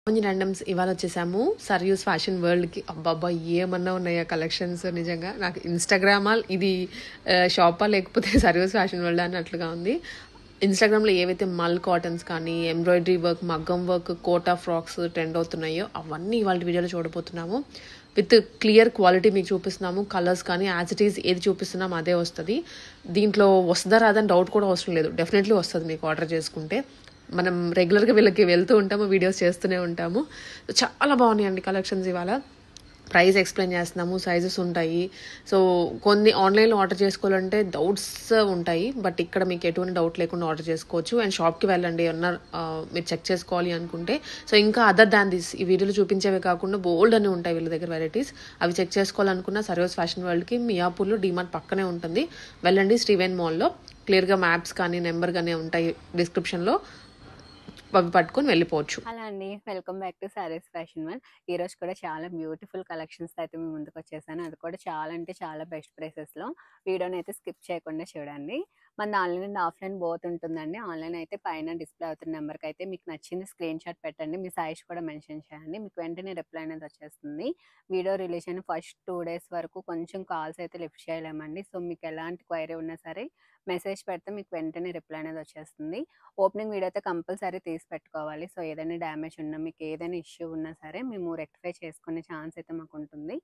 కొన్ని ర్యాండమ్స్ ఇవాళ వచ్చేసాము సర్యూస్ ఫ్యాషన్ వరల్డ్కి. అబ్బాబ్బా ఏమన్నా ఉన్నాయా కలెక్షన్స్! నిజంగా నాకు ఇన్స్టాగ్రామా ఇది షాపా లేకపోతే సర్యూస్ ఫ్యాషన్ వరల్డ్ అన్నట్లుగా ఉంది. ఇన్స్టాగ్రామ్లో ఏవైతే మల్ కాటన్స్ కానీ ఎంబ్రాయిడరీ వర్క్, మగ్గం వర్క్, కోటా ఫ్రాక్స్ ట్రెండ్ అవుతున్నాయో అవన్నీ ఇవాళ వీడియోలో చూడబోతున్నాము. విత్ క్లియర్ క్వాలిటీ మీకు చూపిస్తున్నాము. కలర్స్ కానీ యాజ్ ఇట్ ఈస్ ఏది చూపిస్తున్నాం అదే వస్తుంది. దీంట్లో వస్తుందా రాదని డౌట్ కూడా అవసరం లేదు, డెఫినెట్లీ వస్తుంది మీకు ఆర్డర్ చేసుకుంటే. మనం రెగ్యులర్గా వీళ్ళకి వెళ్తూ ఉంటాము, వీడియోస్ చేస్తూనే ఉంటాము. చాలా బాగున్నాయండి కలెక్షన్స్. ఇవాళ ప్రైస్ ఎక్స్ప్లెయిన్ చేస్తున్నాము, సైజెస్ ఉంటాయి. సో కొన్ని ఆన్లైన్లో ఆర్డర్ చేసుకోవాలంటే డౌట్స్ ఉంటాయి, బట్ ఇక్కడ మీకు ఎటువంటి డౌట్ లేకుండా ఆర్డర్ చేసుకోవచ్చు. అండ్ షాప్కి వెళ్ళండి ఏమన్నా మీరు చెక్ చేసుకోవాలి అనుకుంటే. సో ఇంకా అదర్ దాన్ దిస్ ఈ వీడియోలో చూపించేవే కాకుండా బోల్డ్ అని ఉంటాయి వీళ్ళ దగ్గర వెరైటీస్. అవి చెక్ చేసుకోవాలనుకున్న సర్యూస్ ఫ్యాషన్ వరల్డ్కి మియాపూర్లో డీమార్ట్ పక్కనే ఉంటుంది, వెళ్ళండి. స్టీవెన్ మాల్లో క్లియర్గా మ్యాప్స్ కానీ నెంబర్ కానీ ఉంటాయి డిస్క్రిప్షన్లో, అవి పట్టుకొని వెళ్ళిపోవచ్చు. హలో అండి, welcome back to saris fashion one. ఈరోజు కూడా చాలా బ్యూటిఫుల్ కలెక్షన్స్ అయితే మీ ముందుకు వచ్చేసాను. అది కూడా చాలా అంటే చాలా బెస్ట్ ప్రైసెస్లో. వీడియోని అయితే స్కిప్ చేయకుండా చూడండి. మన ఆన్లైన్ అండ్ ఆఫ్లైన్ బోత్ ఉంటుందండి. ఆన్లైన్ అయితే పైన డిస్ప్లే అవుతున్న నెంబర్కి అయితే మీకు నచ్చింది స్క్రీన్ షాట్ పెట్టండి, మీ సైజ్ కూడా మెన్షన్ చేయండి, మీకు వెంటనే రిప్లై అనేది వచ్చేస్తుంది. వీడియో రిలీజ్ అయిన ఫస్ట్ 2 days వరకు కొంచెం కాల్స్ అయితే లిఫ్ట్ చేయలేమండి. సో మీకు ఎలాంటి క్వైరీ ఉన్నా సరే మెసేజ్ పెడితే మీకు వెంటనే రిప్లై అనేది వచ్చేస్తుంది. ఓపెనింగ్ వీడియో అయితే కంపల్సరీ తీసి పెట్టుకోవాలి. సో ఏదైనా డ్యామేజ్ ఉన్నా, మీకు ఏదైనా ఇష్యూ ఉన్నా సరే మేము రెక్టిఫై చేసుకునే ఛాన్స్ అయితే మాకు ఉంటుంది.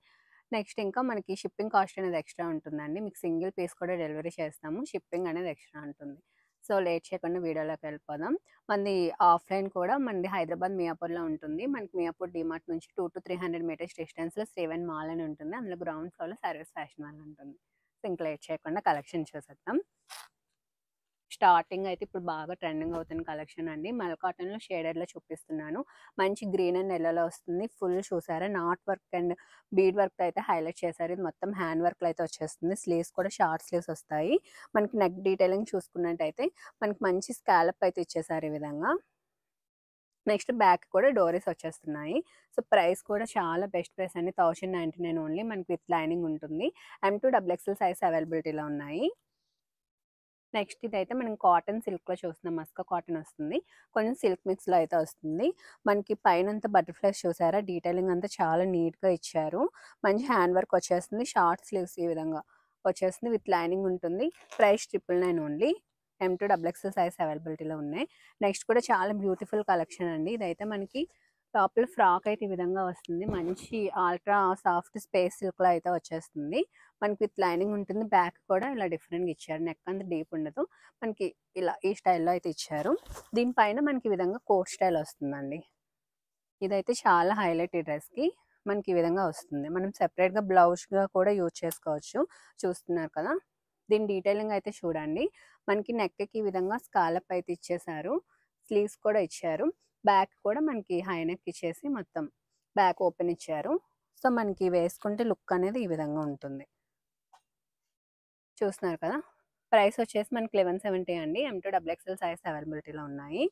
నెక్స్ట్ ఇంకా మనకి షిప్పింగ్ కాస్ట్ అనేది ఎక్స్ట్రా ఉంటుందండి. మీకు సింగిల్ పీస్ కూడా డెలివరీ చేస్తాము, షిప్పింగ్ అనేది ఎక్స్ట్రా ఉంటుంది. సో లేట్ చేయకుండా వీడియోలోకి వెళ్ళిపోదాం. మనది ఆఫ్లైన్ కూడా మనది హైదరాబాద్ మియాపూర్లో ఉంటుంది. మనకి మియాపూర్ డిమార్ట్ నుంచి 200 to 300 మీటర్స్ డిస్టెన్స్లో శ్రీవెన్ మాల్ అని ఉంటుంది. అందులో గ్రౌండ్ ఫ్లోర్లో సర్వీస్ ఫ్యాషన్ మాల్ ఉంటుంది. సో ఇంకా లేట్ చేయకుండా కలెక్షన్ చూసేద్దాం. స్టార్టింగ్ అయితే ఇప్పుడు బాగా ట్రెండింగ్ అవుతున్న కలెక్షన్ అండి. మల్ కాటన్లో షేడెడ్లో చూపిస్తున్నాను. మంచి గ్రీన్ అండ్ ఎల్లోలో వస్తుంది. ఫుల్ చూసారా, not work and bead work అయితే హైలైట్ చేశారు. ఇది మొత్తం హ్యాండ్ వర్క్లో అయితే వచ్చేస్తుంది. స్లీవ్స్ కూడా షార్ట్ స్లీవ్స్ వస్తాయి. మనకి నెక్ డీటెయిలింగ్ చూసుకున్నట్టయితే మనకి మంచి స్కాలప్ అయితే ఇచ్చేసారు ఈ విధంగా. నెక్స్ట్ బ్యాక్ కూడా డోరీస్ వచ్చేస్తున్నాయి. సో ప్రైస్ కూడా చాలా బెస్ట్ ప్రైస్ అండి, 1099 ఓన్లీ. మనకి విత్ లైనింగ్ ఉంటుంది. M2XXL సైజ్ అవైలబిలిటీలో ఉన్నాయి. నెక్స్ట్ ఇదైతే మనం కాటన్ సిల్క్లో చూస్తున్నాం. మస్కా కాటన్ వస్తుంది, కొంచెం సిల్క్ మిక్స్లో అయితే వస్తుంది. మనకి పైనంతా బటర్ఫ్లైస్ చూసారా, డీటెయిలింగ్ అంతా చాలా నీట్గా ఇచ్చారు. మంచి హ్యాండ్ వర్క్ వచ్చేస్తుంది. షార్ట్ స్లీవ్స్ ఈ విధంగా వచ్చేస్తుంది, విత్ లైనింగ్ ఉంటుంది. Price 999 only. M2XXL సైజ్ అవైలబిలిటీలో ఉన్నాయి. నెక్స్ట్ కూడా చాలా బ్యూటిఫుల్ కలెక్షన్ అండి. ఇదైతే మనకి టాప్లో ఫ్రాక్ అయితే ఈ విధంగా వస్తుంది. మంచి అల్ట్రా సాఫ్ట్ స్పేస్ సిల్క్లో అయితే వచ్చేస్తుంది. మనకి విత్ లైనింగ్ ఉంటుంది. బ్యాక్ కూడా ఇలా డిఫరెంట్గా ఇచ్చారు, నెక్ అంత డీప్ ఉండదు, మనకి ఇలా ఈ స్టైల్లో అయితే ఇచ్చారు. దీనిపైన మనకి ఈ విధంగా కోట్ స్టైల్ వస్తుందండి. ఇదైతే చాలా హైలైట్ ఈ డ్రెస్కి. మనకి ఈ విధంగా వస్తుంది. మనం సెపరేట్గా బ్లౌజ్గా కూడా యూజ్ చేసుకోవచ్చు. చూస్తున్నారు కదా, దీని డీటెయిలింగ్ అయితే చూడండి. మనకి నెక్కి ఈ విధంగా స్కాలప్ అయితే ఇచ్చేసారు, స్లీవ్స్ కూడా ఇచ్చారు. బ్యాక్ కూడా మనకి హై నెక్ ఇచ్చేసి మొత్తం బ్యాక్ ఓపెన్ ఇచ్చారు. సో మనకి వేసుకుంటే లుక్ అనేది ఈ విధంగా ఉంటుంది. చూస్తున్నారు కదా, ప్రైస్ వచ్చేసి మనకి 1170 అండి. M2XXL సైజ్ అవైలబిలిటీలో ఉన్నాయి.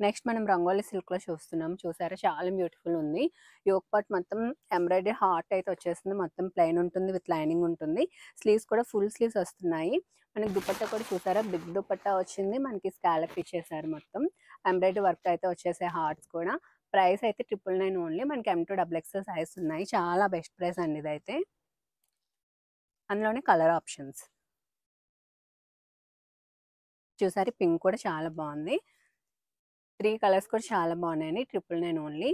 నెక్స్ట్ మనం రంగోలీ సిల్క్లో చూస్తున్నాం. చూసారా, చాలా బ్యూటిఫుల్ ఉంది. యోక్ పార్ట్ మొత్తం ఎంబ్రాయిడరీ హార్ట్ అయితే వచ్చేస్తుంది. మొత్తం ప్లెయిన్ ఉంటుంది, విత్ లైనింగ్ ఉంటుంది. స్లీవ్స్ కూడా ఫుల్ స్లీవ్స్ వస్తున్నాయి. మనకి దుపట్టా కూడా చూసారా, బిగ్ దుపట్టా వచ్చింది. మనకి స్కాలప్ ఇచ్చేసారు. మొత్తం ఎంబ్రాయిడరీ వర్క్ అయితే వచ్చేసే హార్ట్స్ కూడా. ప్రైస్ అయితే 999 ఓన్లీ. మనకి M2XXL సైజ్ ఉన్నాయి. చాలా బెస్ట్ ప్రైస్ అండి ఇదైతే. అందులోనే కలర్ ఆప్షన్స్ చూసారు, పింక్ కూడా చాలా బాగుంది. 3 కలర్స్ కూడా చాలా బాగున్నాయండి. 999 ఓన్లీ.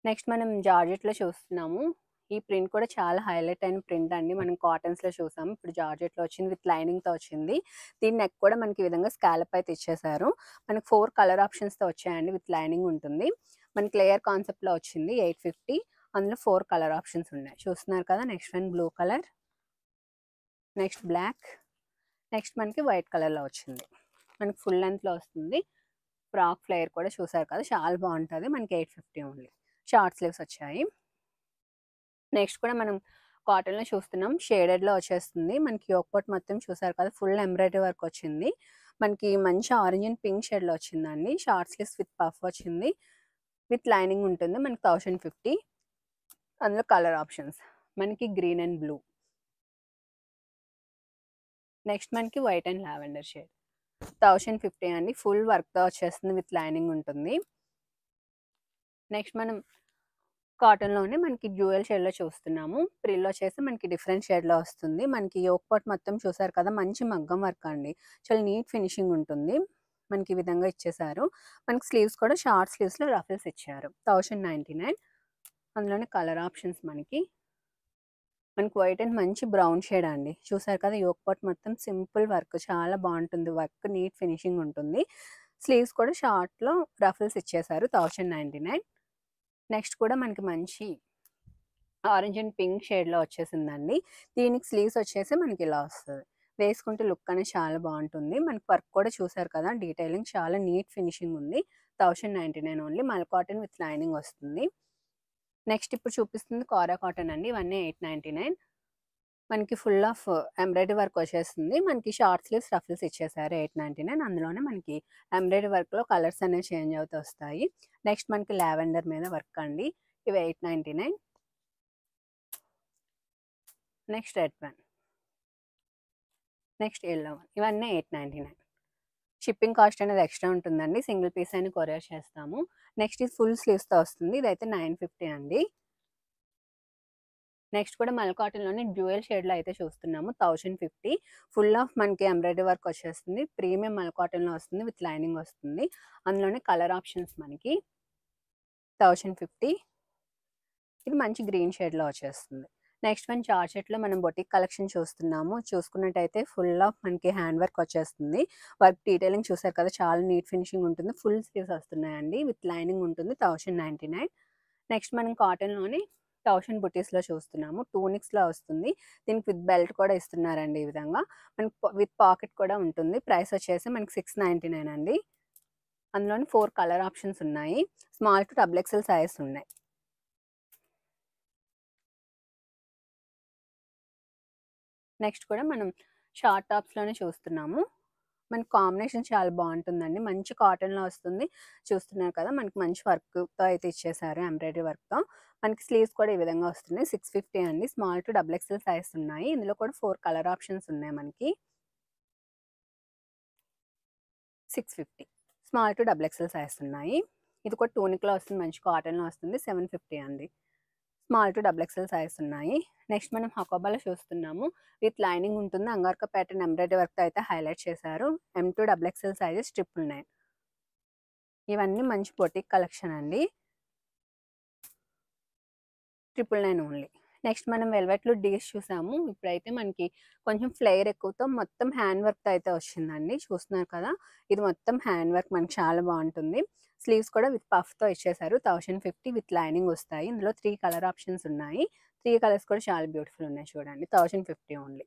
నెక్స్ట్ మనం జార్జెట్లో చూస్తున్నాము. ఈ ప్రింట్ కూడా చాలా హైలైట్ అయిన ప్రింట్ అండి. మనం కాటన్స్లో చూసాము, ఇప్పుడు జార్జెట్లో వచ్చింది, విత్ లైనింగ్తో వచ్చింది. దీని నెక్ కూడా మనకి ఈ విధంగా స్కాలప్ అయితే ఇచ్చేసారు. మనకి 4 కలర్ ఆప్షన్స్తో వచ్చాయండి, విత్ లైనింగ్ ఉంటుంది. మనకి లేయర్ కాన్సెప్ట్లో వచ్చింది. 850. అందులో 4 కలర్ ఆప్షన్స్ ఉన్నాయి. చూస్తున్నారు కదా, next one blue colour, next black, next మనకి వైట్ కలర్లో వచ్చింది. మనకి ఫుల్ లెంత్లో వస్తుంది. ఫ్రాక్ ఫ్లేయర్ కూడా చూసారు కదా, చాలా బాగుంటుంది. మనకి 850 ఓన్లీ. షార్ట్ స్లీవ్స్ వచ్చాయి. నెక్స్ట్ కూడా మనం కాటన్లో చూస్తున్నాం. షేడెడ్లో వచ్చేస్తుంది. మనకి యోక్ పార్ట్ మొత్తం చూసారు కదా, ఫుల్ ఎంబ్రాయిడరీ వర్క్ వచ్చింది. మనకి మంచి ఆరెంజ్ అండ్ పింక్ షేడ్లో వచ్చిందండి. షార్ట్ స్లీవ్స్ విత్ పఫ్ వచ్చింది, విత్ లైనింగ్ ఉంటుంది. మనకి 1050. అందులో కలర్ ఆప్షన్స్ మనకి గ్రీన్ అండ్ బ్లూ. నెక్స్ట్ మనకి వైట్ అండ్ లావెండర్ షేడ్. 1050 అండి. ఫుల్ వర్క్‌తో వచ్చేస్తుంది విత్ లైనింగ్ ఉంటుంది. నెక్స్ట్ మనం కాటన్‌లోనే మనకి డ్యూయల్ షేడ్‌లో చూస్తున్నాము. ప్రిల్ వచ్చేసి మనకి డిఫరెంట్ షేడ్‌లో వస్తుంది. మనకి యోక్ పార్ట్ మొత్తం చూసారు కదా! మంచి మగ్గం వర్క్ అండి. చాలా నీట్ ఫినిషింగ్ ఉంటుంది. మనకి ఈ విధంగా ఇచ్చేసారు. మనకి స్లీవ్స్ కూడా షార్ట్ స్లీవ్స్‌లో రఫుల్స్ ఇచ్చారు. 1099 అందులోనే కలర్ ఆప్షన్స్ మనకి. మనకి వైట్ అండ్ మంచి బ్రౌన్ షేడ్ అండి. చూసారు కదా! యోక్ పార్ట్ మొత్తం సింపుల్ వర్క్ చాలా బావుంటుంది. వర్క్ నీట్ ఫినిషింగ్ ఉంటుంది. స్లీవ్స్ కూడా షార్ట్‌లో రఫుల్స్ ఇచ్చేసారు. 1099 నెక్స్ట్ కూడా మనకి మంచి ఆరెంజ్ అండ్ పింక్ షేడ్‌లో వచ్చేసిందండి. దీనికి స్లీవ్స్ వచ్చేసి మనకి ఇలా వస్తది. వేసుకుంటే లుక్ అనేది చాలా బావుంటుంది. మనకి వర్క్ కూడా చూసారు కదా! డీటెయిలింగ్ చాలా నీట్ ఫినిషింగ్ ఉంది. 1099 ఓన్లీ మల్ కాటన్ విత్ లైనింగ్ వస్తుంది. నెక్స్ట్ ఇప్పుడు చూపిస్తుంది కోరా కాటన్ అండి. ఇవన్నీ 899 మనకి ఫుల్ ఆఫ్ ఎంబ్రాయిడరీ వర్క్ వచ్చేస్తుంది. మనకి షార్ట్ స్లీవ్స్ రఫుల్స్ ఇచ్చేసారు 899 అందులోనే మనకి ఎంబ్రాయిడరీ వర్క్‌లో కలర్స్ అనేవి చేంజ్ అవుతూ వస్తాయి. నెక్స్ట్ మనకి లావెండర్ మీద వర్క్ అండి. ఇవి 899 next red one. Next yellow one. ఇవన్నీ 899 షిప్పింగ్ కాస్ట్ అనేది ఎక్స్ట్రా ఉంటుందండి. సింగిల్ పీస్ అయినా కొరియర్ చేస్తాము. నెక్స్ట్ ఇది ఫుల్ స్లీవ్స్‌తో వస్తుంది. ఇదైతే 950 అండి. నెక్స్ట్ కూడా మల్ కాటన్‌లోనే డ్యూయల్ షేడ్‌లో అయితే చూస్తున్నాము. 1050 ఫుల్ ఆఫ్ మనకి ఎంబ్రాయిడరీ వర్క్ వచ్చేస్తుంది. ప్రీమియం మల్ కాటన్‌లో వస్తుంది. విత్ లైనింగ్ వస్తుంది. అందులోనే కలర్ ఆప్షన్స్ మనకి 1050 ఇది మంచి గ్రీన్ షేడ్‌లో వచ్చేస్తుంది. నెక్స్ట్ వన్ జార్జెట్‌లో మనం బొటిక్ కలెక్షన్ చూస్తున్నాము. చూసుకున్నట్టయితే ఫుల్ ఆఫ్ మనకి హ్యాండ్ వర్క్ వచ్చేస్తుంది. వర్క్ డీటెయిలింగ్ చూసారు కదా! చాలా నీట్ ఫినిషింగ్ ఉంటుంది. ఫుల్ స్లీవ్స్ వస్తున్నాయండి. విత్ లైనింగ్ ఉంటుంది. 1099 నెక్స్ట్ మనం కాటన్‌లోనే 1000 బుటీస్‌లో చూస్తున్నాము. టూనిక్స్‌లో వస్తుంది. దీనికి విత్ బెల్ట్ కూడా ఇస్తున్నారండి ఈ విధంగా. మనకి విత్ పాకెట్ కూడా ఉంటుంది. ప్రైస్ వచ్చేసి మనకి 699 అండి. అందులోని 4 కలర్ ఆప్షన్స్ ఉన్నాయి. Small to double XL size ఉన్నాయి. నెక్స్ట్ కూడా మనం షార్ట్ టాప్స్‌లోనే చూస్తున్నాము. మనకి కాంబినేషన్ చాలా బావుంటుందండి. మంచి కాటన్‌లో వస్తుంది. చూస్తున్నారు కదా! మనకి మంచి వర్క్‌తో అయితే ఇచ్చేసారు ఎంబ్రాయిడరీ వర్క్‌తో. మనకి స్లీవ్స్ కూడా ఈ విధంగా వస్తున్నాయి. 650 అండి. Small to double XL size ఉన్నాయి. ఇందులో కూడా 4 కలర్ ఆప్షన్స్ ఉన్నాయి మనకి. 650 small to double XL size ఉన్నాయి. ఇది కూడా టూనిక్‌లో వస్తుంది. మంచి కాటన్‌లో వస్తుంది. 750 అండి. Small to double XL size ఉన్నాయి. నెక్స్ట్ మనం హకోబాలో చూస్తున్నాము. విత్ లైనింగ్ ఉంటుంది. అంగార్కా ప్యాటర్న్ ఎంబ్రాయిడరీ వర్క్‌తో అయితే హైలైట్ చేశారు. M2 డబుల్ ఎక్సెల్ సైజెస్ 999 ఇవన్నీ మంచి బొటిక్ కలెక్షన్ అండి. 999 ఓన్లీ. నెక్స్ట్ మనం వెల్వెట్‌లో డీస్ చూసాము. ఇప్పుడైతే మనకి కొంచెం ఫ్లేర్ ఎక్కువతో మొత్తం హ్యాండ్ వర్క్‌తో అయితే వచ్చిందండి. చూస్తున్నారు కదా! ఇది మొత్తం హ్యాండ్ వర్క్ మనకి చాలా బావుంటుంది. స్లీవ్స్ కూడా విత్ పఫ్‌తో ఇచ్చేసారు. 1050 విత్ లైనింగ్ వస్తాయి. ఇందులో 3 కలర్ ఆప్షన్స్ ఉన్నాయి. 3 కలర్స్ కూడా చాలా బ్యూటిఫుల్ ఉన్నాయి చూడండి. 1050 ఓన్లీ.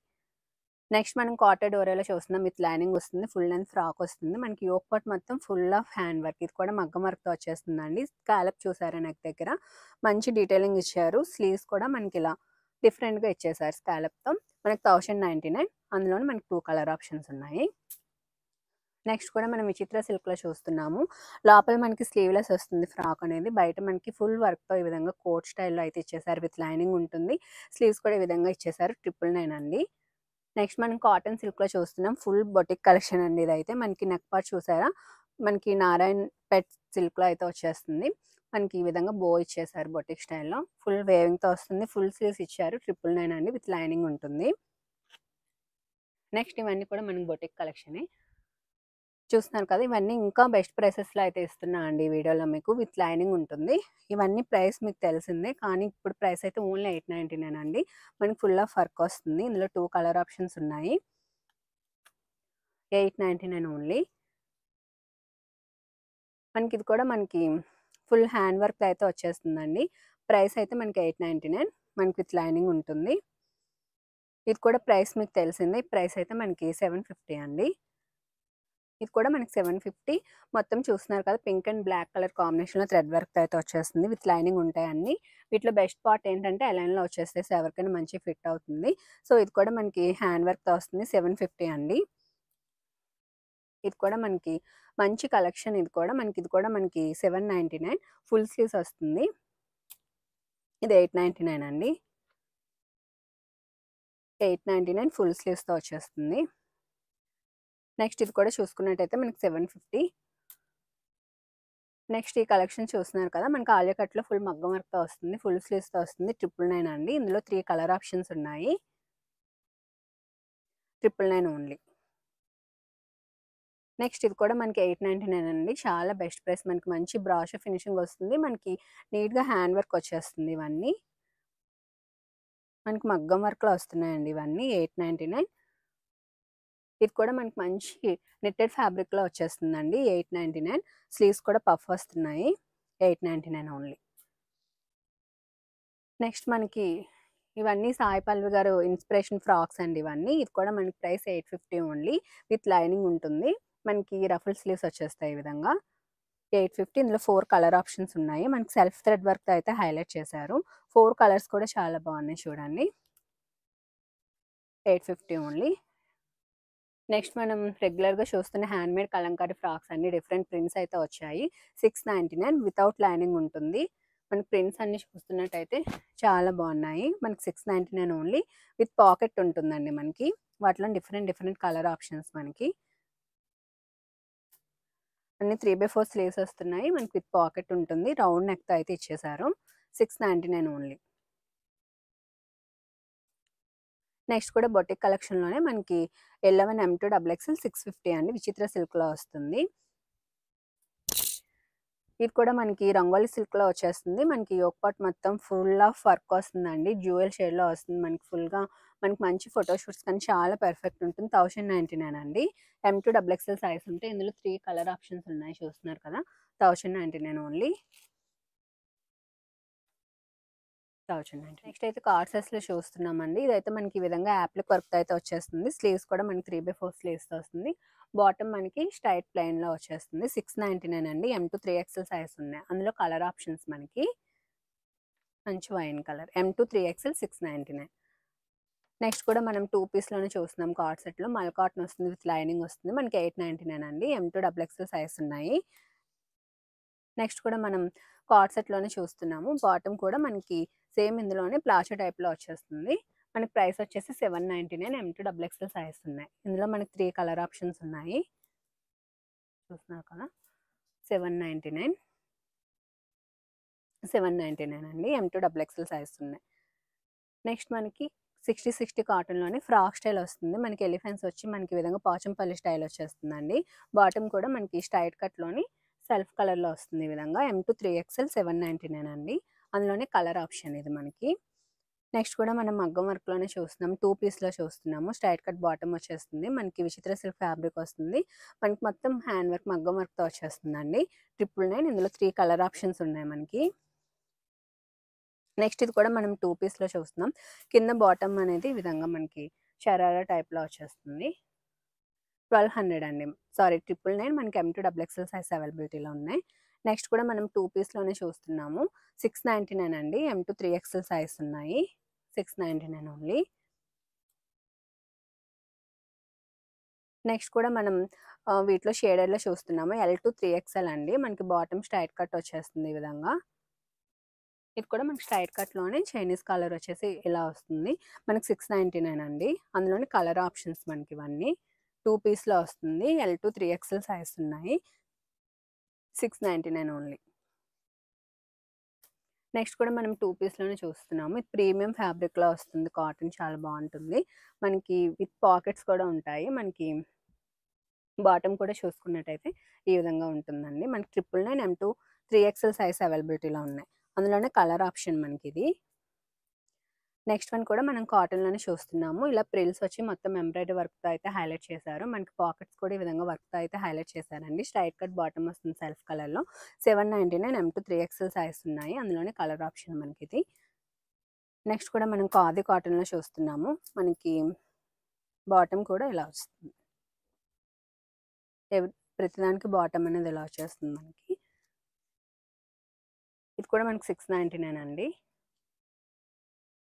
నెక్స్ట్ మనం కాటన్ డోరాలో చూస్తున్నాం. విత్ లైనింగ్ వస్తుంది. ఫుల్ లెంత్ ఫ్రాక్ వస్తుంది. మనకి యోక్ పార్ట్ మొత్తం ఫుల్ ఆఫ్ హ్యాండ్ వర్క్. ఇది కూడా మగ్గం వర్క్‌తో వచ్చేస్తుందండి. స్కాలప్ చూసారా నెక్ దగ్గర. మంచి డీటెయిలింగ్ ఇచ్చారు. స్లీవ్స్ కూడా మనకి ఇలా డిఫరెంట్‌గా ఇచ్చేసారు స్కాలప్‌తో. మనకి 1099 అందులోనే మనకి 2 కలర్ ఆప్షన్స్ ఉన్నాయి. నెక్స్ట్ కూడా మనం విచిత్ర సిల్క్‌లో చూస్తున్నాము. లోపల మనకి స్లీవ్‌లెస్ వస్తుంది ఫ్రాక్ అనేది. బయట మనకి ఫుల్ వర్క్‌తో ఈ విధంగా కోట్ స్టైల్‌లో అయితే ఇచ్చేసారు. విత్ లైనింగ్ ఉంటుంది. స్లీవ్స్ కూడా ఈ విధంగా ఇచ్చేసారు. 999 అండి. నెక్స్ట్ మనం కాటన్ సిల్క్‌లో చూస్తున్నాం. ఫుల్ బొటిక్ కలెక్షన్ అండి ఇదైతే. మనకి నెక్ పార్ట్ చూసారా? మనకి నారాయణ్ పెట్ సిల్క్‌లో అయితే వచ్చేస్తుంది. మనకి ఈ విధంగా బో ఇచ్చేసారు బొటిక్ స్టైల్‌లో. ఫుల్ వేవింగ్‌తో వస్తుంది. ఫుల్ స్లీవ్స్ ఇచ్చారు. 999 అండి. విత్ లైనింగ్ ఉంటుంది. నెక్స్ట్ ఇవన్నీ కూడా మనకి బొటిక్ కలెక్షనే. చూస్తున్నారు కదా! ఇవన్నీ ఇంకా బెస్ట్ ప్రైసెస్‌లో అయితే ఇస్తున్నా అండి ఈ వీడియోలో మీకు. విత్ లైనింగ్ ఉంటుంది. ఇవన్నీ ప్రైస్ మీకు తెలిసిందే. కానీ ఇప్పుడు ప్రైస్ అయితే ఓన్లీ 899 అండి. మనకి ఫుల్ ఆఫ్ వర్క్ వస్తుంది. ఇందులో 2 కలర్ ఆప్షన్స్ ఉన్నాయి. 899 ఓన్లీ. మనకి ఇది కూడా మనకి ఫుల్ హ్యాండ్ వర్క్‌లో అయితే వచ్చేస్తుందండి. ప్రైస్ అయితే మనకి 899 మనకి విత్ లైనింగ్ ఉంటుంది. ఇది కూడా ప్రైస్ మీకు తెలిసిందే. ప్రైస్ అయితే మనకి 750 అండి. ఇది కూడా మనకి 750 మొత్తం చూస్తున్నారు కదా! పింక్ అండ్ బ్లాక్ కలర్ కాంబినేషన్‌లో థ్రెడ్ వర్క్‌తో అయితే వచ్చేస్తుంది. విత్ లైనింగ్ ఉంటాయి అన్నీ. వీటిలో బెస్ట్ పార్ట్ ఏంటంటే అలైన్‌లో వచ్చేస్తాయి. సో, ఎవరికైనా మంచిగా ఫిట్ అవుతుంది. సో, ఇది కూడా మనకి హ్యాండ్ వర్క్‌తో వస్తుంది. 750 అండి. ఇది కూడా మనకి మంచి కలెక్షన్ ఇది కూడా. ఇది కూడా మనకి 799 ఫుల్ స్లీవ్స్ వస్తుంది. ఇది 899 అండి. 899 ఫుల్ స్లీవ్స్‌తో వచ్చేస్తుంది. నెక్స్ట్ ఇది కూడా చూసుకున్నట్టయితే మనకి 750. నెక్స్ట్ ఈ కలెక్షన్ చూస్తున్నారు కదా, మనకి ఆలియా కట్లో ఫుల్ మగ్గం వర్క్తో వస్తుంది, ఫుల్ స్లీవ్స్తో వస్తుంది. 999 అండి. ఇందులో 3 కలర్ ఆప్షన్స్ ఉన్నాయి. 999 ఓన్లీ. నెక్స్ట్ ఇది కూడా మనకి 899 అండి. చాలా బెస్ట్ ప్రైస్. మనకి మంచి బ్రాషో ఫినిషింగ్ వస్తుంది. మనకి నీట్గా హ్యాండ్ వర్క్ వచ్చేస్తుంది. ఇవన్నీ మనకి మగ్గం వర్క్లో వస్తున్నాయండి. ఇవన్నీ 899. ఇది కూడా మనకి మంచి నెట్టెడ్ ఫ్యాబ్రిక్లో వచ్చేస్తుందండి. 899. స్లీవ్స్ కూడా పఫ్ వస్తున్నాయి. 899 ఓన్లీ. నెక్స్ట్ మనకి ఇవన్నీ సాయి పల్లవి గారు ఇన్స్పిరేషన్ ఫ్రాక్స్ అండి. ఇవన్నీ ఇది కూడా మనకి ప్రైస్ 850 ఓన్లీ. విత్ లైనింగ్ ఉంటుంది. మనకి రఫుల్ స్లీవ్స్ వచ్చేస్తాయి ఈ విధంగా. 850. ఇందులో 4 కలర్ ఆప్షన్స్ ఉన్నాయి. మనకి సెల్ఫ్ థ్రెడ్ వర్క్ అయితే హైలైట్ చేశారు. 4 కలర్స్ కూడా చాలా బాగున్నాయి చూడండి. 850 ఓన్లీ. నెక్స్ట్ మనం రెగ్యులర్గా చూస్తున్న హ్యాండ్మేడ్ కలంకారీ ఫ్రాక్స్ అన్ని డిఫరెంట్ ప్రింట్స్ అయితే వచ్చాయి. 699 వితౌట్ లైనింగ్ ఉంటుంది. మనకి ప్రింట్స్ అన్ని చూస్తున్నట్టయితే చాలా బాగున్నాయి. మనకి 699 ఓన్లీ. విత్ పాకెట్ ఉంటుందండి మనకి. వాటిలో డిఫరెంట్ కలర్ ఆప్షన్స్ మనకి అన్ని 3/4 స్లీవ్స్ వస్తున్నాయి. మనకి విత్ పాకెట్ ఉంటుంది. రౌండ్ నెక్తో అయితే ఇచ్చేసారు. 699 ఓన్లీ. నెక్స్ట్ కూడా బొటిక్ కలెక్షన్లోనే మనకి 11 M2 XXL 650 అండి. విచిత్ర సిల్క్లో వస్తుంది. ఇది కూడా మనకి రంగోలీ సిల్క్లో వచ్చేస్తుంది. మనకి యోక్ పార్ట్ మొత్తం ఫుల్ ఆఫ్ వర్క్ వస్తుందండి. జ్యువెల్ షేడ్లో వస్తుంది. మనకి ఫుల్గా మనకి మంచి ఫోటోషూట్స్ కానీ చాలా పర్ఫెక్ట్ ఉంటుంది. 1099 అండి. M2 XXL సైజ్ ఉంటే ఇందులో 3 కలర్ ఆప్షన్స్ ఉన్నాయి చూస్తున్నారు కదా. 1099 ఓన్లీ. 1099. నెక్స్ట్ అయితే కార్డ్సెస్లో చూస్తున్నామండి. ఇదైతే మనకి ఈ విధంగా యాప్లిక్ వర్క్ అయితే వచ్చేస్తుంది. స్లీవ్స్ కూడా మనకి 3/4 స్లీవ్స్తో వస్తుంది. బాటమ్ మనకి స్ట్రైట్ ప్లెయిన్లో వచ్చేస్తుంది. 699 అండి. M2 3XL సైజ్ ఉన్నాయి. అందులో కలర్ ఆప్షన్స్ మనకి మంచి wine colour. M2 3XL 699. Next కూడా మనం 2 పీస్లోనే చూస్తున్నాం. కార్డ్ సెట్లో మల్ కాటన్ వస్తుంది. విత్ లైనింగ్ వస్తుంది. మనకి 899 అండి. M2 XXL సైజ్ ఉన్నాయి. నెక్స్ట్ కూడా మనం కార్డ్ సెట్లోనే చూస్తున్నాము. బాటమ్ కూడా మనకి సేమ్ ఇందులోనే ప్లాచో టైప్లో వచ్చేస్తుంది. మనకి ప్రైస్ వచ్చేసి 799. M2 XXL సైజ్ ఉన్నాయి. ఇందులో మనకి 3 కలర్ ఆప్షన్స్ ఉన్నాయి చూస్తున్నారు కదా. 799 అండి. M2 XXL సైజ్ ఉన్నాయి. నెక్స్ట్ మనకి 60/60 కాటన్లోనే ఫ్రాక్ స్టైల్ వస్తుంది. మనకి ఎలిఫెంట్స్ వచ్చి మనకి ఈ విధంగా పోచంపల్లి స్టైల్ వచ్చేస్తుందండి. బాటమ్ కూడా మనకి స్ట్రైట్ కట్లోని సెల్ఫ్ కలర్లో వస్తుంది. ఈ విధంగా M2 3XL 799 అండి. అందులోనే కలర్ ఆప్షన్ ఇది మనకి. నెక్స్ట్ కూడా మనం మగ్గం వర్క్లోనే చూస్తున్నాం. 2 పీస్లో చూస్తున్నాము. స్ట్రైట్ కట్ బాటమ్ వచ్చేస్తుంది. మనకి విచిత్ర సిల్క్ ఫ్యాబ్రిక్ వస్తుంది. మనకి మొత్తం హ్యాండ్ వర్క్ మగ్గం వర్క్తో వచ్చేస్తుందండి. 999. ఇందులో 3 కలర్ ఆప్షన్స్ ఉన్నాయి మనకి. నెక్స్ట్ ఇది కూడా మనం 2 పీస్లో చూస్తున్నాం. కింద బాటమ్ అనేది ఈ విధంగా మనకి షరారా టైప్లో వచ్చేస్తుంది. 1200 అండి. సారీ 999. మనకి M2 XXL సైజ్ అవైలబిలిటీలో ఉన్నాయి. నెక్స్ట్ కూడా మనం 2 పీస్లోనే చూస్తున్నాము. 699 అండి. M2 3XL సైజ్ ఉన్నాయి. 699 ఓన్లీ. నెక్స్ట్ కూడా మనం వీటిలో షేడెడ్లో చూస్తున్నాము. L2 3XL అండి. మనకి బాటమ్ స్ట్రైట్ కట్ వచ్చేస్తుంది ఈ విధంగా. ఇది కూడా మనకి స్ట్రైట్ కట్లోనే చైనీస్ కలర్ వచ్చేసి ఇలా వస్తుంది. మనకి 699 అండి. అందులోని కలర్ ఆప్షన్స్ మనకి ఇవన్నీ 2 పీస్లో వస్తుంది. L2 3XL సైజ్ ఉన్నాయి. 699 ఓన్లీ. నెక్స్ట్ కూడా మనం 2 పీస్లోనే చూస్తున్నాము. ఇది ప్రీమియం ఫ్యాబ్రిక్లో వస్తుంది. కాటన్ చాలా బాగుంటుంది. మనకి విత్ పాకెట్స్ కూడా ఉంటాయి. మనకి బాటమ్ కూడా చూసుకున్నట్టయితే ఈ విధంగా ఉంటుందండి. మనకి 999 M2 3XL సైజ్ అవైలబిలిటీలో ఉన్నాయి. అందులోనే కలర్ ఆప్షన్ మనకి ఇది. నెక్స్ట్ వన్ కూడా మనం కాటన్లోనే చూస్తున్నాము. ఇలా ప్రిల్స్ వచ్చి మొత్తం ఎంబ్రాయిడరీ వర్క్తో అయితే హైలైట్ చేశారు. మనకి పాకెట్స్ కూడా ఈ విధంగా వర్క్తో అయితే హైలైట్ చేశారండి. స్ట్రైట్ కట్ బాటమ్ వస్తుంది సెల్ఫ్ కలర్లో. 799 M2 3XL సైజ్ ఉన్నాయి. అందులోనే కలర్ ఆప్షన్ మనకి ఇది. నెక్స్ట్ కూడా మనం ఖాదీ కాటన్లో చూస్తున్నాము. మనకి బాటమ్ కూడా ఇలా వస్తుంది. ప్రతిదానికి బాటమ్ అనేది ఇలా వచ్చేస్తుంది మనకి. ఇది కూడా మనకి 699 అండి.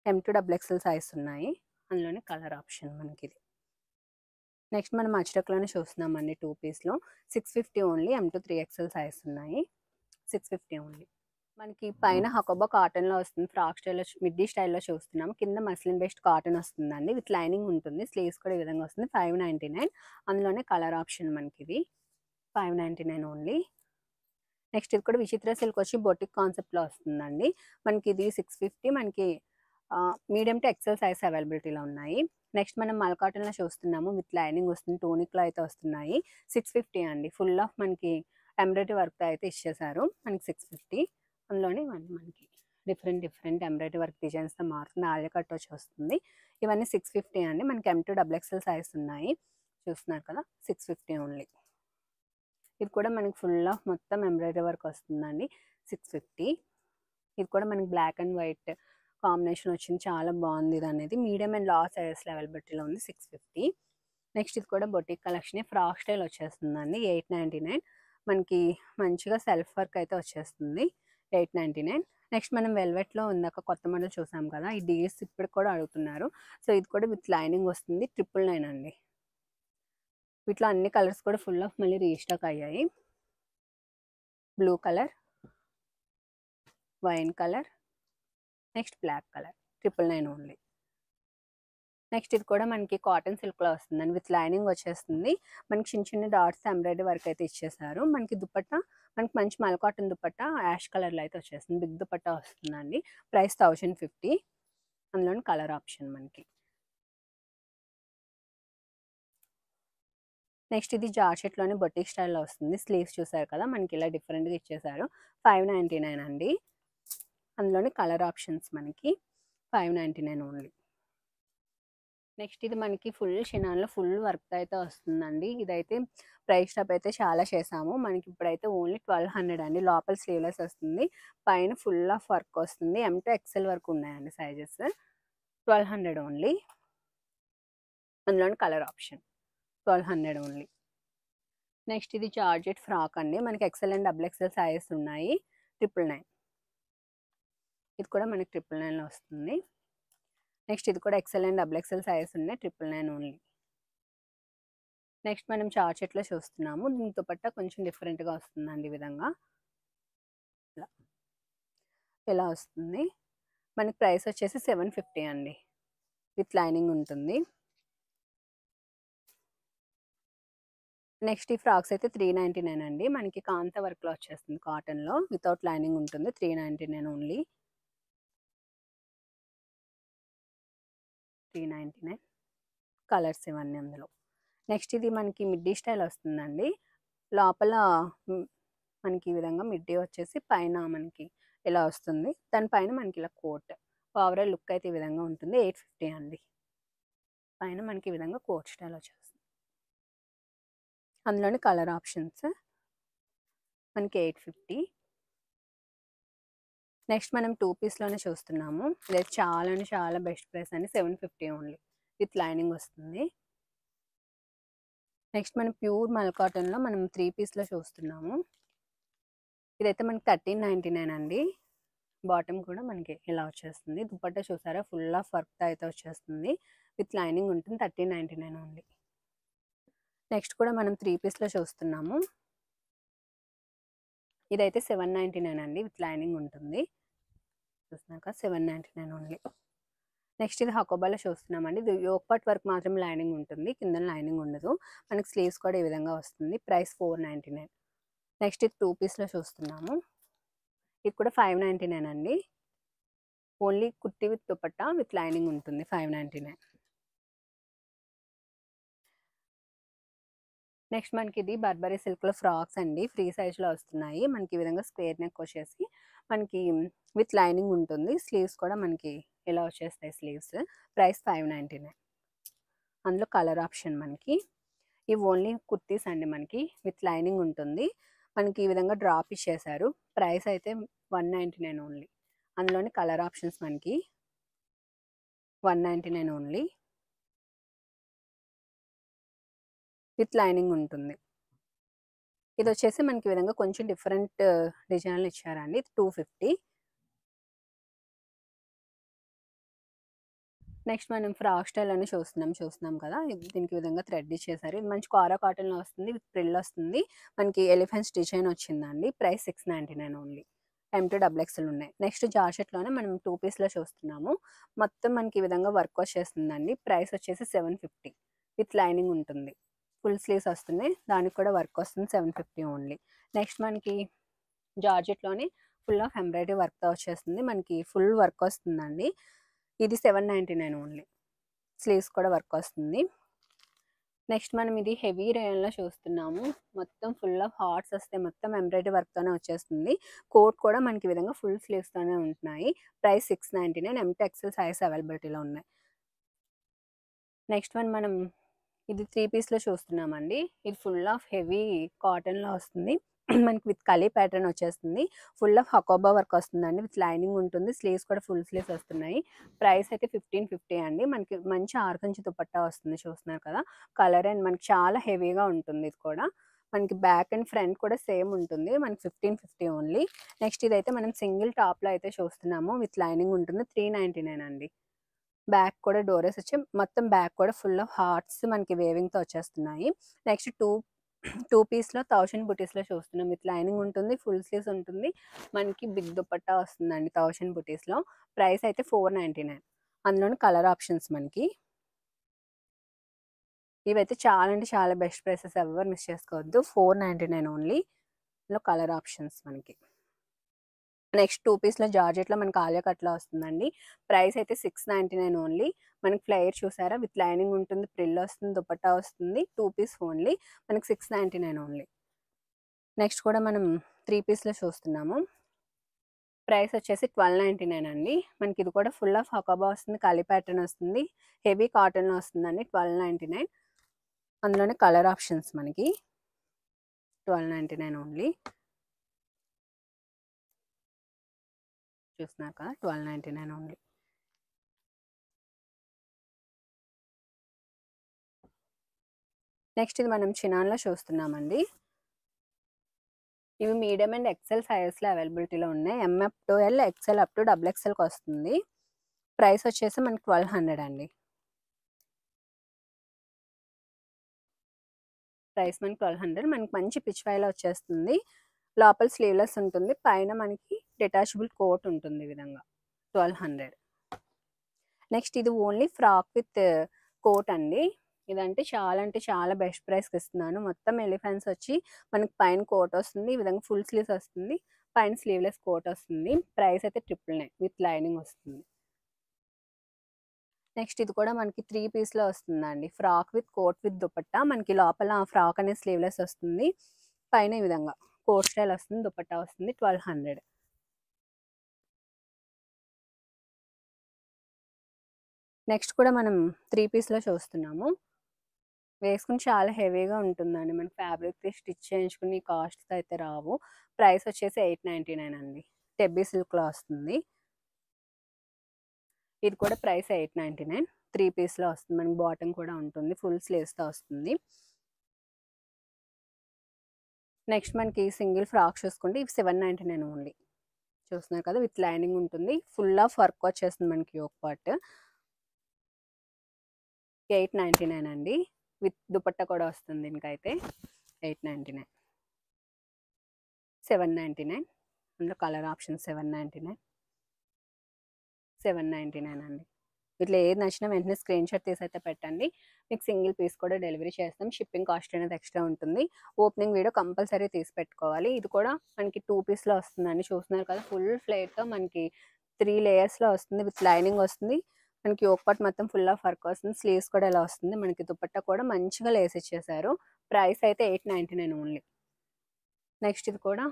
M2 XXL సైజ్ ఉన్నాయి. అందులోనే కలర్ ఆప్షన్ మనకి ఇది. నెక్స్ట్ మనం అజ్రక్లోనే చూస్తున్నామండి 2 పీస్లో. 650 ఓన్లీ. M2 3XL సైజ్ ఉన్నాయి. 650 ఓన్లీ. మనకి పైన హకోబా కాటన్‌లో వస్తుంది. ఫ్రాక్ స్టైల్‌లో మిడ్డీ స్టైల్‌లో చూస్తున్నాము. కింద మస్లిన్ బేస్డ్ కాటన్ వస్తుందండి. విత్ లైనింగ్ ఉంటుంది. స్లీవ్స్ కూడా ఈ విధంగా వస్తుంది. 599 అందులోనే కలర్ ఆప్షన్ మనకిది. 599 ఓన్లీ. నెక్స్ట్ ఇది కూడా విచిత్ర సిల్క్ వచ్చి బొటిక్ కాన్సెప్ట్‌లో వస్తుందండి. మనకి ఇది 650 మనకి మీడియం టు ఎక్సెల్ సైజ్ అవైలబిలిటీలో ఉన్నాయి. నెక్స్ట్ మనం మల్ కాటన్‌లో చూస్తున్నాము. విత్ లైనింగ్ వస్తుంది. టూనిక్‌లో అయితే వస్తున్నాయి. 650 అండి. ఫుల్ ఆఫ్ మనకి ఎంబ్రాయిడరీ వర్క్‌తో అయితే ఇచ్చేసారు. మనకి 650 అందులోనే ఇవన్నీ మనకి డిఫరెంట్ ఎంబ్రాయిడరీ వర్క్ డిజైన్స్‌తో మారుతుంది. ఆలియా కట్ వచ్చి వస్తుంది. ఇవన్నీ 650 అండి. మనకి M2 డబుల్ ఎక్సెల్ సైజ్ ఉన్నాయి. చూస్తున్నారు కదా! 650 ఓన్లీ. ఇది కూడా మనకి ఫుల్ ఆఫ్ మొత్తం ఎంబ్రాయిడరీ వర్క్ వస్తుందండి. 650 ఇది కూడా మనకి బ్లాక్ అండ్ వైట్ కాంబినేషన్ వచ్చింది. చాలా బాగుంది ఇది అనేది. మీడియం అండ్ లార్జ్ సైజెస్‌లో అవైలబిలిటీలో ఉంది. 650 నెక్స్ట్ ఇది కూడా బొటిక్ కలెక్షనే. ఫ్రాక్ స్టైల్ వచ్చేస్తుందండి. 899 మనకి మంచిగా సెల్ఫ్ వర్క్ అయితే వచ్చేస్తుంది. 899 నెక్స్ట్ మనం వెల్వెట్‌లో ఇందాక కొత్త మోడల్ చూసాం కదా! ఈ డీస్ ఇప్పటికి కూడా అడుగుతున్నారు. సో ఇది కూడా విత్ లైనింగ్ వస్తుంది. 999 అండి. వీటిలో అన్ని కలర్స్ కూడా ఫుల్ ఆఫ్ మళ్ళీ రీస్టాక్ అయ్యాయి. Blue colour, wine colour, next black colour 999 only. Next ఇది కూడా మనకి కాటన్ సిల్క్‌లో వస్తుందండి. విత్ లైనింగ్ వచ్చేస్తుంది. మనకి చిన్న డాట్స్ ఎంబ్రాయిడరీ వర్క్ అయితే ఇచ్చేసారు. మనకి దుపట్టా మనకి మంచి మల్ కాటన్ దుపట్టా యాష్ కలర్‌లో అయితే వచ్చేస్తుంది. బిగ్ దుపట్టా వస్తుందండి. ప్రైస్ 1050 అందులోని కలర్ ఆప్షన్ మనకి. నెక్స్ట్ ఇది జార్జెట్‌లోనే బొటిక్ స్టైల్‌లో వస్తుంది. స్లీవ్స్ చూసారు కదా! మనకి ఇలా డిఫరెంట్‌గా ఇచ్చేసారు. 599 అండి. అందులోని కలర్ ఆప్షన్స్ మనకి 599 ఓన్లీ. నెక్స్ట్ ఇది మనకి ఫుల్ షినాన్‌లో ఫుల్ వర్క్‌తో అయితే వస్తుందండి. ఇదైతే ప్రైస్ టాప్ అయితే చాలా చేసాము. మనకి ఇప్పుడైతే ఓన్లీ 1200 అండి. లోపల స్లీవ్‌లెస్ వస్తుంది. పైన ఫుల్ ఆఫ్ వర్క్ వస్తుంది. M2 ఎక్సెల్ వరకు ఉన్నాయండి సైజెస్. 1200 ఓన్లీ. అందులోని కలర్ ఆప్షన్ 1200 ఓన్లీ. నెక్స్ట్ ఇది జార్జెట్ ఫ్రాక్ అండి. మనకి XL and double XL sizes ఉన్నాయి. 999 ఇది కూడా మనకి 999లో వస్తుంది. నెక్స్ట్ ఇది కూడా XL and double XL sizes ఉన్నాయి. 999 ఓన్లీ. నెక్స్ట్ మనం జార్జెట్‌లో చూస్తున్నాము. దీని దుపట్టా కొంచెం డిఫరెంట్‌గా వస్తుందండి ఈ విధంగా. ఇలా. ఇలా వస్తుంది. మనకి ప్రైస్ వచ్చేసి 750 అండి. విత్ లైనింగ్ ఉంటుంది. నెక్స్ట్ ఈ ఫ్రాక్స్ అయితే 399 అండి. మనకి కాంతా వర్క్‌లో వచ్చేస్తుంది కాటన్‌లో. వితౌట్ లైనింగ్ ఉంటుంది. 399 ఓన్లీ. 399 కలర్స్ ఇవన్నీ అందులో. నెక్స్ట్ ఇది మనకి మిడ్డీ స్టైల్ వస్తుందండి. లోపల మనకి ఈ విధంగా మిడ్డీ వచ్చేసి పైన మనకి ఇలా వస్తుంది. దాని పైన మనకి ఇలా కోట్. ఓవరాల్ లుక్ అయితే ఈ విధంగా ఉంటుంది. 850 అండి. పైన మనకి ఈ విధంగా కోట్ స్టైల్ వచ్చేస్తుంది. అందులోని కలర్ ఆప్షన్స్ మనకి 850. నెక్స్ట్ మనం 2 పీస్‌లోనే చూస్తున్నాము. ఇదైతే చాలా బెస్ట్ ప్రైస్ అండి. 750 ఓన్లీ. విత్ లైనింగ్ వస్తుంది. నెక్స్ట్ మనం ప్యూర్ మల్ కాటన్‌లో మనం 3 పీస్‌లో చూస్తున్నాము. ఇదైతే మనకి 1399 అండి. బాటమ్ కూడా మనకి ఇలా వచ్చేస్తుంది. దుపట్టా చూసారా ఫుల్ ఆఫ్ వర్క్‌తో అయితే వచ్చేస్తుంది. విత్ లైనింగ్ ఉంటుంది. 1399 ఓన్లీ. నెక్స్ట్ కూడా మనం 3 పీస్‌లో చూస్తున్నాము. ఇదైతే 799 అండి. విత్ లైనింగ్ ఉంటుంది. చూస్తున్నాక 799 ఓన్లీ. నెక్స్ట్ ఇది హకోబాలో చూస్తున్నామండి. ఇది యోక్ పార్ట్ వర్క్ మాత్రం లైనింగ్ ఉంటుంది. కింద లైనింగ్ ఉండదు. మనకి స్లీవ్స్ కూడా ఈ విధంగా వస్తుంది. ప్రైస్ 499. నెక్స్ట్ ఇది 2 పీస్‌లో చూస్తున్నాము. ఇది కూడా 599 అండి. Only kurti with dupatta with lining ఉంటుంది. 599. నెక్స్ట్ మనకి ఇది బర్బరీ సిల్క్‌లో ఫ్రాక్స్ అండి. ఫ్రీ సైజ్‌లో వస్తున్నాయి. మనకి ఈ విధంగా స్క్వేర్ నెక్ వచ్చేసి మనకి విత్ లైనింగ్ ఉంటుంది. స్లీవ్స్ కూడా మనకి ఇలా వచ్చేస్తాయి స్లీవ్స్. ప్రైస్ 599. అందులో కలర్ ఆప్షన్ మనకి. ఇవి ఓన్లీ కుర్తీస్ అండి మనకి. విత్ లైనింగ్ ఉంటుంది. మనకి ఈ విధంగా డ్రాప్ ఇచ్చేసారు. ప్రైస్ అయితే 199 ఓన్లీ. అందులోని కలర్ ఆప్షన్స్ మనకి 199 ఓన్లీ. విత్ లైనింగ్ ఉంటుంది. ఇది వచ్చేసి మనకి ఈ విధంగా కొంచెం డిఫరెంట్ డిజైన్‌లో ఇచ్చారండి. 250. నెక్స్ట్ మనం ఫ్రాక్ స్టైల్ అని చూస్తున్నాం కదా! దీనికి ఈ విధంగా థ్రెడ్ ఇచ్చేసారు. ఇది మంచి కోరా కాటన్‌లో వస్తుంది. విత్ ఫ్రిల్ వస్తుంది. మనకి ఎలిఫెంట్స్ డిజైన్ వచ్చిందండి. Price 699 only. M2 XXL ఉన్నాయి. నెక్స్ట్ జార్జెట్లోనే మనం 2 పీస్లో చూస్తున్నాము. మొత్తం మనకి ఈ విధంగా వర్క్ వచ్చేస్తుందండి. ప్రైస్ వచ్చేసి 750 విత్ లైనింగ్ ఉంటుంది. ఫుల్ స్లీవ్స్ వస్తుంది, దానికి కూడా వర్క్ వస్తుంది. 750 ఓన్లీ. నెక్స్ట్ మనకి జార్జెట్లోనే ఫుల్ ఆఫ్ ఎంబ్రాయిడరీ వర్క్తో వచ్చేస్తుంది. మనకి ఫుల్ వర్క్ వస్తుందండి. ఇది 799 ఓన్లీ. స్లీవ్స్ కూడా వర్క్ వస్తుంది. నెక్స్ట్ మనం ఇది హెవీ రేయన్లో చూస్తున్నాము. మొత్తం ఫుల్ ఆఫ్ హార్ట్స్ వస్తాయి, మొత్తం ఎంబ్రాయిడరీ వర్క్తోనే వచ్చేస్తుంది. కోట్ కూడా మనకి ఈ విధంగా ఫుల్ స్లీవ్స్తోనే ఉంటున్నాయి. ప్రైస్ 699. M2 XL సైజ్ అవైలబిలిటీలో ఉన్నాయి. నెక్స్ట్ వన్ మనం ఇది 3 పీస్లో చూస్తున్నామండి. ఇది ఫుల్ ఆఫ్ హెవీ కాటన్లో వస్తుంది. మనకి విత్ కలీ ప్యాటర్న్ వచ్చేస్తుంది. ఫుల్ ఆఫ్ హకోబా వర్క్ వస్తుందండి, విత్ లైనింగ్ ఉంటుంది. స్లీవ్స్ కూడా ఫుల్ స్లీవ్స్ వస్తున్నాయి. ప్రైస్ అయితే 1550 అండి. మనకి మంచి ఆర్గంజి దుపట్టా వస్తుంది, చూస్తున్నారు కదా. కలర్ అండ్ మనకి చాలా హెవీగా ఉంటుంది. ఇది కూడా మనకి బ్యాక్ అండ్ ఫ్రంట్ కూడా సేమ్ ఉంటుంది. మనకి 1550 ఓన్లీ. నెక్స్ట్ ఇదైతే మనం సింగిల్ టాప్లో అయితే చూస్తున్నాము, విత్ లైనింగ్ ఉంటుంది. 399 అండి. బ్యాక్ కూడా డోరెస్ వచ్చి మొత్తం బ్యాక్ కూడా ఫుల్ ఆఫ్ హార్ట్స్ మనకి వేవింగ్తో వచ్చేస్తున్నాయి. నెక్స్ట్ టూ పీస్లో 1000 బుటీస్లో చూస్తున్నాం. విత్ లైనింగ్ ఉంటుంది, ఫుల్ స్లీవ్స్ ఉంటుంది. మనకి బిగ్ దుపట్టా వస్తుందండి 1000 బుటీస్లో. ప్రైస్ అయితే 499. అందులోని కలర్ ఆప్షన్స్ మనకి ఇవైతే చాలా అంటే చాలా బెస్ట్ ప్రైసెస్, ఎవరు మిస్ చేసుకోవద్దు. 499 ఓన్లీ. ఇందులో కలర్ ఆప్షన్స్ మనకి. నెక్స్ట్ 2 పీస్లో జార్జెట్లో మనకి ఆలియా కట్లో వస్తుందండి. ప్రైస్ అయితే 699 ఓన్లీ. మనకి ఫ్లైర్ చూసారా, విత్ లైనింగ్ ఉంటుంది, ప్రిల్ వస్తుంది, దుపట్టా వస్తుంది. 2 పీస్ ఓన్లీ. మనకి 699 ఓన్లీ. నెక్స్ట్ కూడా మనం 3 పీస్లో చూస్తున్నాము. ప్రైస్ వచ్చేసి 1299 అండి. మనకి ఇది కూడా ఫుల్ ఆఫ్ హకాబా వస్తుంది, కలీ ప్యాటర్న్ వస్తుంది, హెవీ కాటన్లో వస్తుందండి. 1299. అందులోనే కలర్ ఆప్షన్స్ మనకి 1299 ఓన్లీ. చూస్తున్నారు కదా, 1299 ఓన్లీ. నెక్స్ట్ ఇది మనం చినాన్లో చూస్తున్నామండి. ఇవి మీడియం అండ్ XL సైజెస్లో అవైలబిలిటీలో ఉన్నాయి. MF2L, XL అప్ టు XXLకి వస్తుంది. ప్రైస్ వచ్చేసి మనకి 1200 అండి. ప్రైస్ మనకి 1200. మనకి మంచి పిచ్ వైలో వచ్చేస్తుంది. లోపల స్లీవ్లెస్ ఉంటుంది, పైన మనకి డిటాచబుల్ కోట్ ఉంటుంది ఈ విధంగా. 1200. నెక్స్ట్ ఇది ఓన్లీ ఫ్రాక్ విత్ కోట్ అండి. ఇదంటే చాలా బెస్ట్ ప్రైస్కి ఇస్తున్నాను. మొత్తం ఎలిఫెంట్స్ వచ్చి మనకి పైన కోట్ వస్తుంది, ఈ విధంగా ఫుల్ స్లీవ్స్ వస్తుంది, పైన స్లీవ్లెస్ కోట్ వస్తుంది. ప్రైస్ అయితే 999 విత్ లైనింగ్ వస్తుంది. నెక్స్ట్ ఇది కూడా మనకి 3 పీస్లో వస్తుందండి. Frock with coat with dupatta. మనకి లోపల ఫ్రాక్ అనేది స్లీవ్లెస్ వస్తుంది, పైన ఈ విధంగా కోట్ స్టైల్ వస్తుంది, దుపట్టా వస్తుంది. 1200. నెక్స్ట్ కూడా మనం 3 పీస్లో చూస్తున్నాము. వేసుకుని చాలా హెవీగా ఉంటుందండి. మన ఫ్యాబ్రిక్ స్టిచ్ చేయించుకుని కాస్ట్స్ అయితే రావు. ప్రైస్ వచ్చేసి 899 అండి. టెబ్బీ సిల్క్లో వస్తుంది. ఇది కూడా ప్రైస్ 899. 3 పీస్లో వస్తుంది. మనకి బాటమ్ కూడా ఉంటుంది, ఫుల్ స్లీవ్స్తో వస్తుంది. నెక్స్ట్ మనకి సింగిల్ ఫ్రాక్ చూసుకుంటే ఇవి 799 ఓన్లీ. చూస్తున్నారు కదా, విత్ లైనింగ్ ఉంటుంది, ఫుల్ ఆఫ్ వర్క్ వచ్చేస్తుంది మనకి యోక్ పార్ట్. 899 అండి. విత్ దుపట్టా కూడా వస్తుంది దీనికైతే. 899. 799. అందులో కలర్ ఆప్షన్ 799. 799 అండి. ఇట్లా ఏది నచ్చినా వెంటనే స్క్రీన్ షాట్ తీసి అయితే పెట్టండి. మీకు సింగిల్ పీస్ కూడా డెలివరీ చేస్తాం. షిప్పింగ్ కాస్ట్ అనేది ఎక్స్ట్రా ఉంటుంది. ఓపెనింగ్ వీడియో కంపల్సరీ తీసి పెట్టుకోవాలి. ఇది కూడా మనకి 2 పీస్లో వస్తుందండి. చూస్తున్నారు కదా, ఫుల్ ఫ్లేట్తో మనకి 3 లేయర్స్లో వస్తుంది, విత్ లైనింగ్ వస్తుంది. మనకి యోక్ పార్ట్ మొత్తం ఫుల్ ఆఫ్ వర్క్ వస్తుంది, స్లీవ్స్ కూడా ఇలా వస్తుంది. మనకి దుపట్టా కూడా మంచిగా లేస్ ఇచ్చేసారు. ప్రైస్ అయితే 899 ఓన్లీ. నెక్స్ట్ ఇది కూడా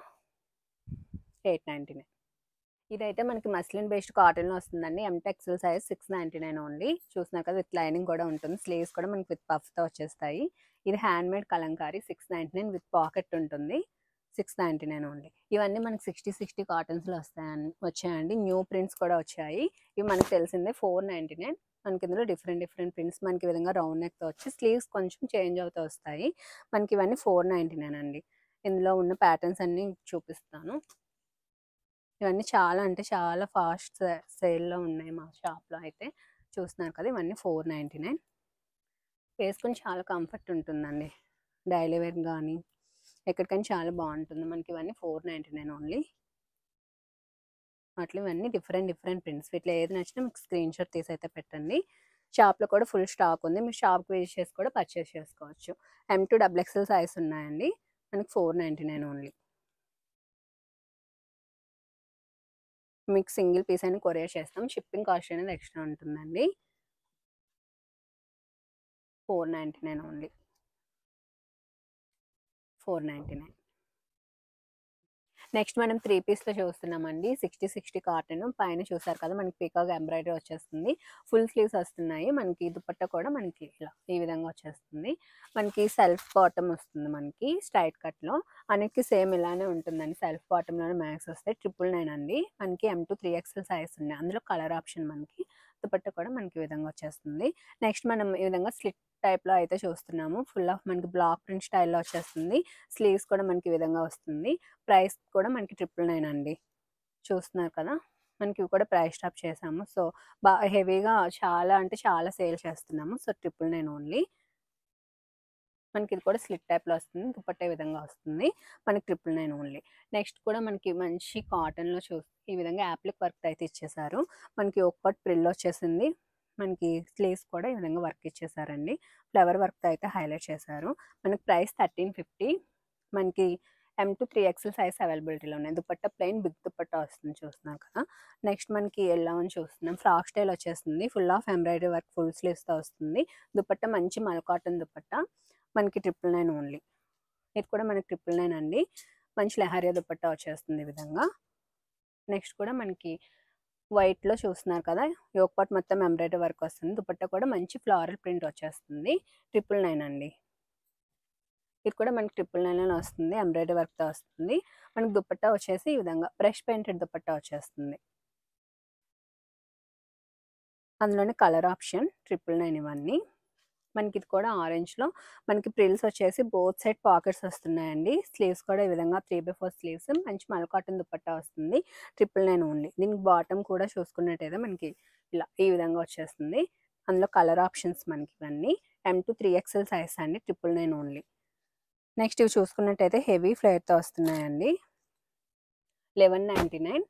899. ఇదైతే మనకి మస్లిన్ బేస్డ్ కాటన్లో వస్తుందండి. M2 XL size 699 only. చూస్తున్నారు కదా, విత్ లైనింగ్ కూడా ఉంటుంది, స్లీవ్స్ కూడా మనకి విత్ పఫ్తో వచ్చేస్తాయి. ఇది hand made Kalamkari 699 with pocket ఉంటుంది. 699 ఓన్లీ. ఇవన్నీ మనకి 60 కాటన్స్లో వచ్చాయండి. న్యూ ప్రింట్స్ కూడా వచ్చాయి. ఇవి మనకు తెలిసిందే 499. మనకి ఇందులో డిఫరెంట్ ప్రింట్స్ మనకి ఈ విధంగా రౌండ్ నెక్తో వచ్చి స్లీవ్స్ కొంచెం చేంజ్ అవుతూ వస్తాయి. మనకి ఇవన్నీ 499 అండి. ఇందులో ఉన్న ప్యాటర్న్స్ అన్నీ చూపిస్తాను. ఇవన్నీ చాలా అంటే చాలా ఫాస్ట్ సేల్లో ఉన్నాయి మా షాప్లో అయితే. చూస్తున్నారు కదా, ఇవన్నీ 499. వేసుకొని చాలా కంఫర్ట్ ఉంటుందండి. డైలీ వేర్ కానీ ఎక్కడికైనా చాలా బాగుంటుంది. మనకి ఇవన్నీ 499 ఓన్లీ. అట్లా ఇవన్నీ డిఫరెంట్ డిఫరెంట్ ప్రింట్స్. వీటిలో ఏది నచ్చినా మీకు స్క్రీన్ షాట్ తీసి అయితే పెట్టండి. షాప్లో కూడా ఫుల్ స్టాక్ ఉంది. మీరు షాప్కి విజిట్ చేసి కూడా పర్చేస్ చేసుకోవచ్చు. M2 XXL సైజ్ ఉన్నాయండి. మనకి 499 ఓన్లీ. మీకు సింగిల్ పీస్ అని కొరియర్ చేస్తాం. షిప్పింగ్ కాస్ట్ అనేది ఎక్స్ట్రా ఉంటుందండి. 499 ఓన్లీ. 499. నెక్స్ట్ మనం 3 పీస్‌లో చూస్తున్నామండి. 60 కాటన్ పైన చూసారు కదా! మనకి పీకాక్ ఎంబ్రాయిడరీ వచ్చేస్తుంది. ఫుల్ స్లీవ్స్ వస్తున్నాయి. మనకి దుపట్టా కూడా మనకి ఇలా ఈ విధంగా వచ్చేస్తుంది. మనకి సెల్ఫ్ బాటమ్ వస్తుంది మనకి స్ట్రైట్ కట్‌లో. అన్నిటికి సేమ్ ఇలానే ఉంటుందండి. సెల్ఫ్ బాటమ్‌లోనే మ్యాక్స్ వస్తాయి. 999 అండి. మనకి M2 3XL సైజ్ ఉన్నాయి. అందులో కలర్ ఆప్షన్ మనకి. దుపట్టా కూడా మనకి ఈ విధంగా వచ్చేస్తుంది. నెక్స్ట్ మనం ఈ విధంగా స్లిట్ టైప్‌లో అయితే చూస్తున్నాము. ఫుల్ ఆఫ్ మనకి బ్లాక్ ప్రింట్ స్టైల్‌లో వచ్చేస్తుంది. స్లీవ్స్ కూడా మనకి ఈ విధంగా వస్తుంది. ప్రైస్ కూడా మనకి 999 అండి. చూస్తున్నారు కదా! మనకి ఇవి కూడా ప్రైస్ డ్రాప్ చేసాము. సో, హెవీగా చాలా అంటే చాలా సేల్ చేస్తున్నాము. So, 999 only. మనకి ఇది కూడా స్లిట్ టైప్‌లో వస్తుంది. దుపట్టా ఈ విధంగా వస్తుంది. మనకి 999 ఓన్లీ. నెక్స్ట్ కూడా మనకి మంచి కాటన్‌లో ఈ విధంగా యాప్లిక్ వర్క్ అయితే ఇచ్చేసారు. మనకి యోక్ పార్ట్ ప్రిల్ వచ్చేసింది. మనకి స్లీవ్స్ కూడా ఈ విధంగా వర్క్ ఇచ్చేసారండి. ఫ్లవర్ వర్క్‌తో అయితే హైలైట్ చేశారు. మనకి ప్రైస్ 1350. మనకి M2 3XL సైజ్ అవైలబిలిటీలో ఉన్నాయి. దుపట్టా ప్లెయిన్ బిగ్ దుపట్టా వస్తుంది చూస్తున్నారు కదా! నెక్స్ట్ మనకి ఎల్లో అని చూస్తున్నాం. ఫ్రాక్ స్టైల్ వచ్చేస్తుంది. Full of embroidery work full స్లీవ్స్‌తో వస్తుంది. దుపట్టా మంచి మల్ కాటన్ దుపట్టా. మనకి 999 ఓన్లీ. ఇది కూడా మనకి 999 అండి. మంచి లెహరియా దుపట్టా వచ్చేస్తుంది ఈ విధంగా. నెక్స్ట్ కూడా మనకి వైట్‌లో చూస్తున్నారు కదా! యోక్ పార్ట్ మొత్తం ఎంబ్రాయిడరీ వర్క్ వస్తుంది. దుపట్టా కూడా మంచి ఫ్లోరల్ ప్రింట్ వచ్చేస్తుంది. 999 అండి. ఇది కూడా మనకి 999 వస్తుంది. ఎంబ్రాయిడరీ వర్క్‌తో వస్తుంది. మనకి దుపట్టా వచ్చేసి ఈ విధంగా బ్రష్ పెయింటెడ్ దుపట్టా వచ్చేస్తుంది. అందులోనే కలర్ ఆప్షన్ 999 ఇవన్నీ. మనకి ఇది కూడా ఆరెంజ్‌లో మనకి ప్రిల్స్ వచ్చేసి బోత్ సైడ్ పాకెట్స్ వస్తున్నాయండి. స్లీవ్స్ కూడా ఈ విధంగా 3/4 స్లీవ్స్ మంచి మల్ కాటన్ దుపట్టా వస్తుంది. 999 ఓన్లీ. దీనికి బాటమ్ కూడా చూసుకున్నట్టయితే మనకి ఇలా ఈ విధంగా వచ్చేస్తుంది. అందులో కలర్ ఆప్షన్స్ మనకి ఇవన్నీ. M2 3XL సైజ్ అండి. 999 ఓన్లీ. నెక్స్ట్ ఇవి చూసుకున్నట్టయితే హెవీ ఫ్లేర్‌తో వస్తున్నాయండి. 1199.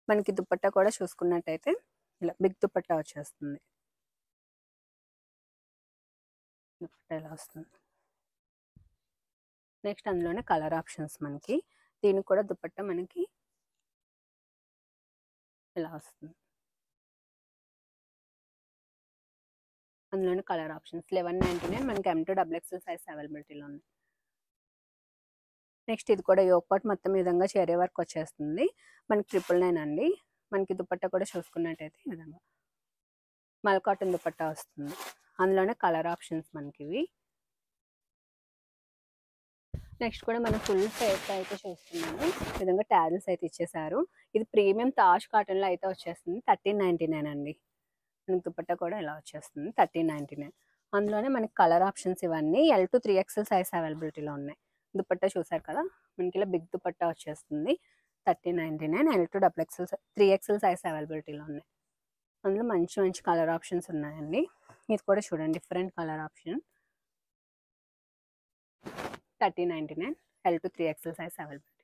మనకి దుపట్టా కూడా చూసుకున్నట్టయితే ఇలా బిగ్ దుపట్టా వచ్చేస్తుంది. దుపట్టా ఇలా వస్తుంది. నెక్స్ట్ అందులోనే కలర్ ఆప్షన్స్ మనకి. దీనికి కూడా దుపట్టా మనకి ఇలా వస్తుంది. అందులోనే కలర్ ఆప్షన్స్ 1199. మనకి M2 XXL సైజ్ అవైలబిలిటీలో ఉంది. నెక్స్ట్ ఇది కూడా యోక్ పార్ట్ మొత్తం ఈ విధంగా చెరీ వర్క్ వచ్చేస్తుంది. మనకి 999 అండి. మనకి దుపట్టా కూడా చూసుకున్నట్టయితే ఈ విధంగా మల్ కాటన్ దుపట్టా వస్తుంది. అందులోనే కలర్ ఆప్షన్స్ మనకివి. నెక్స్ట్ కూడా మనం ఫుల్ సెట్ అయితే చూస్తున్నాము. ఈ విధంగా టాజిల్స్ అయితే ఇచ్చేసారు. ఇది ప్రీమియం తాజ్ కాటన్‌లో అయితే వచ్చేస్తుంది. 1399 అండి. మనకి దుపట్టా కూడా ఇలా వచ్చేస్తుంది. 1399. అందులోనే మనకి కలర్ ఆప్షన్స్ ఇవన్నీ L2 3XL సైజ్ అవైలబిలిటీలో ఉన్నాయి. దుపట్టా చూసారు కదా! మనకి ఇలా బిగ్ దుపట్టా వచ్చేస్తుంది. 1399. L2 XXL 3XL సైజ్ అవైలబిలిటీలో ఉన్నాయి. అందులో మంచి మంచి కలర్ ఆప్షన్స్ ఉన్నాయండి. ఇది కూడా చూడండి different colour option. 1399. L2 3XL size available.